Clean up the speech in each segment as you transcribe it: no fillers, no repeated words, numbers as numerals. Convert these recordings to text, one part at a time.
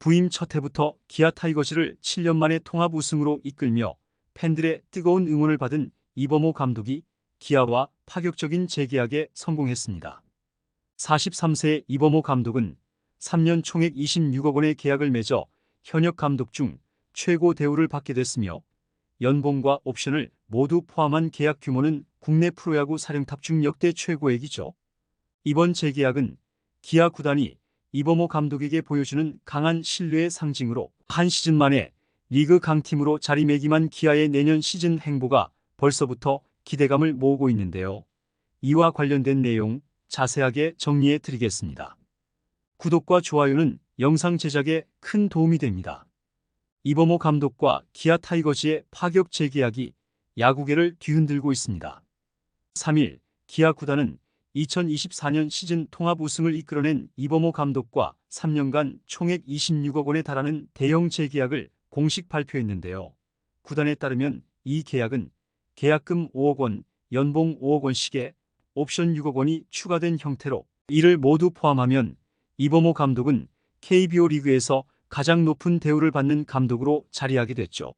부임 첫 해부터 기아 타이거즈를 7년 만에 통합 우승으로 이끌며 팬들의 뜨거운 응원을 받은 이범호 감독이 기아와 파격적인 재계약에 성공했습니다. 43세의 이범호 감독은 3년 총액 26억 원의 계약을 맺어 현역 감독 중 최고 대우를 받게 됐으며 연봉과 옵션을 모두 포함한 계약 규모는 국내 프로야구 사령탑 중 역대 최고액이죠. 이번 재계약은 기아 구단이 이범호 감독에게 보여주는 강한 신뢰의 상징으로 한 시즌 만에 리그 강팀으로 자리매김한 기아의 내년 시즌 행보가 벌써부터 기대감을 모으고 있는데요. 이와 관련된 내용 자세하게 정리해 드리겠습니다. 구독과 좋아요는 영상 제작에 큰 도움이 됩니다. 이범호 감독과 기아 타이거즈의 파격 재계약이 야구계를 뒤흔들고 있습니다. 3일 기아 구단은 2024년 시즌 통합 우승을 이끌어낸 이범호 감독과 3년간 총액 26억 원에 달하는 대형 재계약을 공식 발표했는데요. 구단에 따르면 이 계약은 계약금 5억 원, 연봉 5억 원씩에 옵션 6억 원이 추가된 형태로 이를 모두 포함하면 이범호 감독은 KBO 리그에서 가장 높은 대우를 받는 감독으로 자리하게 됐죠.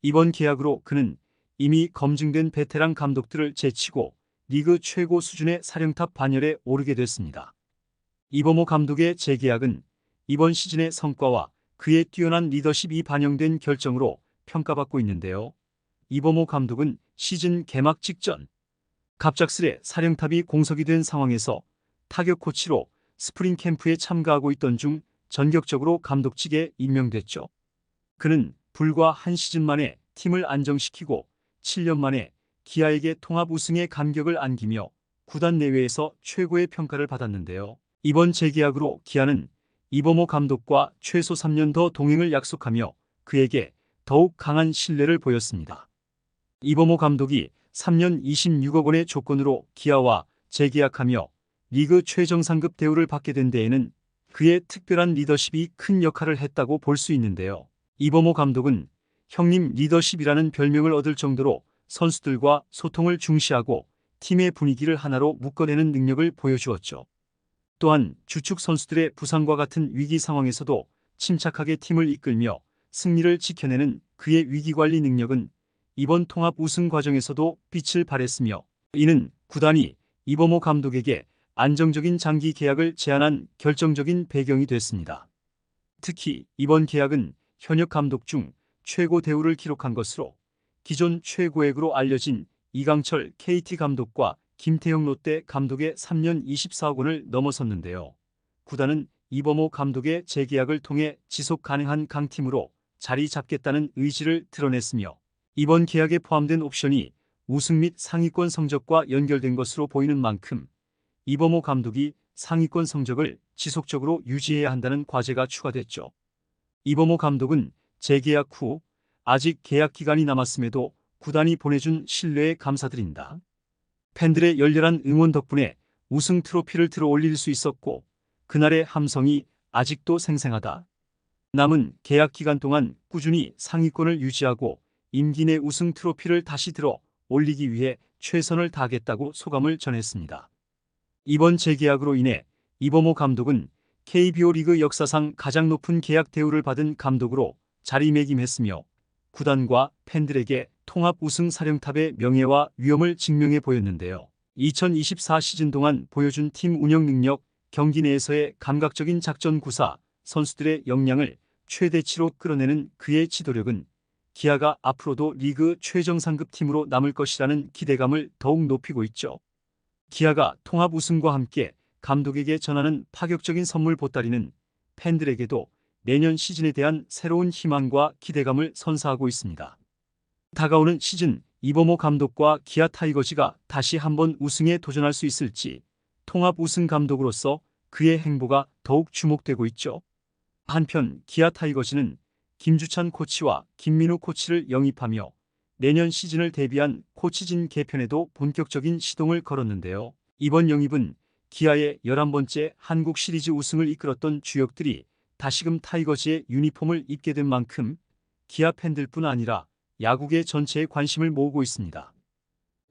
이번 계약으로 그는 이미 검증된 베테랑 감독들을 제치고 리그 최고 수준의 사령탑 반열에 오르게 됐습니다. 이범호 감독의 재계약은 이번 시즌의 성과와 그의 뛰어난 리더십이 반영된 결정으로 평가받고 있는데요. 이범호 감독은 시즌 개막 직전 갑작스레 사령탑이 공석이 된 상황에서 타격 코치로 스프링 캠프에 참가하고 있던 중 전격적으로 감독직에 임명됐죠. 그는 불과 한 시즌 만에 팀을 안정시키고 7년 만에 기아에게 통합 우승의 감격을 안기며 구단 내외에서 최고의 평가를 받았는데요. 이번 재계약으로 기아는 이범호 감독과 최소 3년 더 동행을 약속하며 그에게 더욱 강한 신뢰를 보였습니다. 이범호 감독이 3년 26억 원의 조건으로 기아와 재계약하며 리그 최정상급 대우를 받게 된 데에는 그의 특별한 리더십이 큰 역할을 했다고 볼 수 있는데요. 이범호 감독은 형님 리더십이라는 별명을 얻을 정도로 선수들과 소통을 중시하고 팀의 분위기를 하나로 묶어내는 능력을 보여주었죠. 또한 주축 선수들의 부상과 같은 위기 상황에서도 침착하게 팀을 이끌며 승리를 지켜내는 그의 위기관리 능력은 이번 통합 우승 과정에서도 빛을 발했으며 이는 구단이 이범호 감독에게 안정적인 장기 계약을 제안한 결정적인 배경이 됐습니다. 특히 이번 계약은 현역 감독 중 최고 대우를 기록한 것으로 기존 최고액으로 알려진 이강철 KT 감독과 김태형 롯데 감독의 3년 24억 원을 넘어섰는데요. 구단은 이범호 감독의 재계약을 통해 지속 가능한 강팀으로 자리 잡겠다는 의지를 드러냈으며 이번 계약에 포함된 옵션이 우승 및 상위권 성적과 연결된 것으로 보이는 만큼 이범호 감독이 상위권 성적을 지속적으로 유지해야 한다는 과제가 추가됐죠. 이범호 감독은 재계약 후 아직 계약 기간이 남았음에도 구단이 보내준 신뢰에 감사드린다. 팬들의 열렬한 응원 덕분에 우승 트로피를 들어 올릴 수 있었고 그날의 함성이 아직도 생생하다. 남은 계약 기간 동안 꾸준히 상위권을 유지하고 임기 내 우승 트로피를 다시 들어 올리기 위해 최선을 다하겠다고 소감을 전했습니다. 이번 재계약으로 인해 이범호 감독은 KBO 리그 역사상 가장 높은 계약 대우를 받은 감독으로 자리매김했으며 구단과 팬들에게 통합 우승 사령탑의 명예와 위엄을 증명해 보였는데요. 2024 시즌 동안 보여준 팀 운영 능력, 경기 내에서의 감각적인 작전 구사, 선수들의 역량을 최대치로 끌어내는 그의 지도력은 기아가 앞으로도 리그 최정상급 팀으로 남을 것이라는 기대감을 더욱 높이고 있죠. 기아가 통합 우승과 함께 감독에게 전하는 파격적인 선물 보따리는 팬들에게도 내년 시즌에 대한 새로운 희망과 기대감을 선사하고 있습니다. 다가오는 시즌 이범호 감독과 기아 타이거즈가 다시 한번 우승에 도전할 수 있을지 통합 우승 감독으로서 그의 행보가 더욱 주목되고 있죠. 한편 기아 타이거즈는 김주찬 코치와 김민우 코치를 영입하며 내년 시즌을 대비한 코치진 개편에도 본격적인 시동을 걸었는데요. 이번 영입은 기아의 11번째 한국 시리즈 우승을 이끌었던 주역들이 다시금 타이거즈의 유니폼을 입게 된 만큼 기아 팬들뿐 아니라 야구계 전체에 관심을 모으고 있습니다.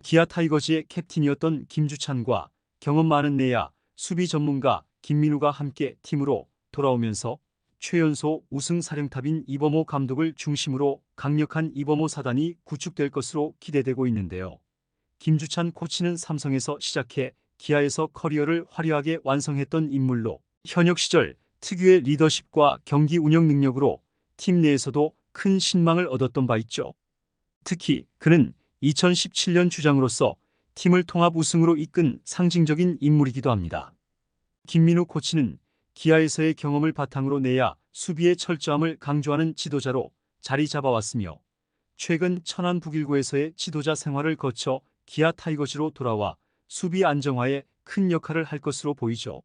기아 타이거즈의 캡틴이었던 김주찬과 경험 많은 내야 수비 전문가 김민우가 함께 팀으로 돌아오면서 최연소 우승 사령탑인 이범호 감독을 중심으로 강력한 이범호 사단이 구축될 것으로 기대되고 있는데요. 김주찬 코치는 삼성에서 시작해 기아에서 커리어를 화려하게 완성했던 인물로 현역 시절 특유의 리더십과 경기 운영 능력으로 팀 내에서도 큰 신망을 얻었던 바 있죠. 특히 그는 2017년 주장으로서 팀을 통합 우승으로 이끈 상징적인 인물이기도 합니다. 김민우 코치는 기아에서의 경험을 바탕으로 내야 수비의 철저함을 강조하는 지도자로 자리 잡아왔으며 최근 천안 북일고에서의 지도자 생활을 거쳐 기아 타이거즈로 돌아와 수비 안정화에 큰 역할을 할 것으로 보이죠.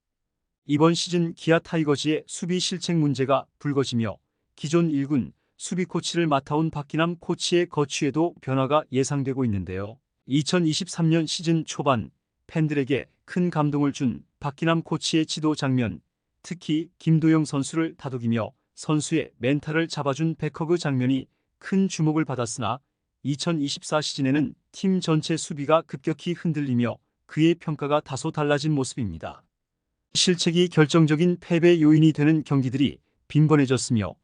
이번 시즌 기아 타이거즈의 수비 실책 문제가 불거지며 기존 1군 수비 코치를 맡아온 박기남 코치의 거취에도 변화가 예상되고 있는데요. 2023년 시즌 초반 팬들에게 큰 감동을 준 박기남 코치의 지도 장면, 특히 김도영 선수를 다독이며 선수의 멘탈을 잡아준 백허그 장면이 큰 주목을 받았으나 2024 시즌에는 팀 전체 수비가 급격히 흔들리며 그의 평가가 다소 달라진 모습입니다. 실책이 결정적인 패배 요인이 되는 경기들이 빈번해졌으며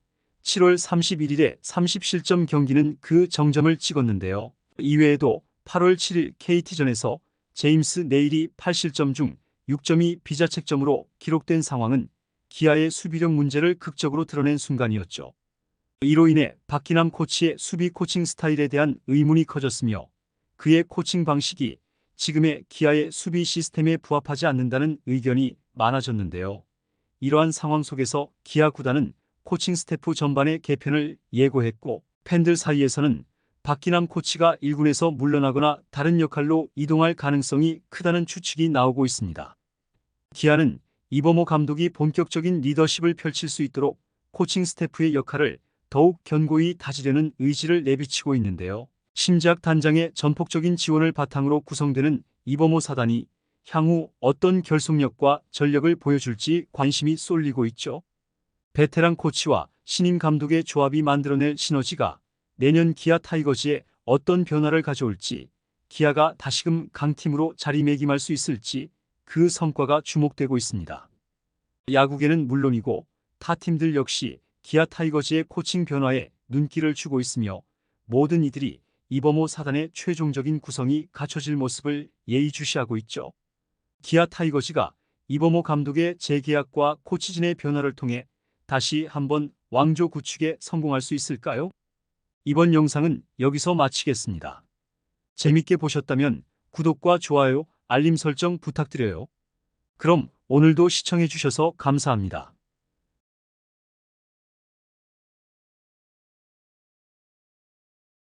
7월 31일에 30실점 경기는 그 정점을 찍었는데요. 이외에도 8월 7일 KT전에서 제임스 네일이 8실점 중 6점이 비자책점으로 기록된 상황은 기아의 수비력 문제를 극적으로 드러낸 순간이었죠. 이로 인해 박기남 코치의 수비 코칭 스타일에 대한 의문이 커졌으며 그의 코칭 방식이 지금의 기아의 수비 시스템에 부합하지 않는다는 의견이 많아졌는데요. 이러한 상황 속에서 기아 구단은 코칭 스태프 전반의 개편을 예고했고 팬들 사이에서는 박기남 코치가 1군에서 물러나거나 다른 역할로 이동할 가능성이 크다는 추측이 나오고 있습니다. 기아는 이범호 감독이 본격적인 리더십을 펼칠 수 있도록 코칭 스태프의 역할을 더욱 견고히 다지려는 의지를 내비치고 있는데요. 심지학 단장의 전폭적인 지원을 바탕으로 구성되는 이범호 사단이 향후 어떤 결속력과 전력을 보여줄지 관심이 쏠리고 있죠. 베테랑 코치와 신인 감독의 조합이 만들어낼 시너지가 내년 기아 타이거즈에 어떤 변화를 가져올지, 기아가 다시금 강팀으로 자리매김할 수 있을지 그 성과가 주목되고 있습니다. 야구계는 물론이고 타 팀들 역시 기아 타이거즈의 코칭 변화에 눈길을 주고 있으며 모든 이들이 이범호 사단의 최종적인 구성이 갖춰질 모습을 예의주시하고 있죠. 기아 타이거즈가 이범호 감독의 재계약과 코치진의 변화를 통해 다시 한번 왕조 구축에 성공할 수 있을까요? 이번 영상은 여기서 마치겠습니다. 재밌게 보셨다면 구독과 좋아요, 알림 설정 부탁드려요. 그럼 오늘도 시청해주셔서 감사합니다.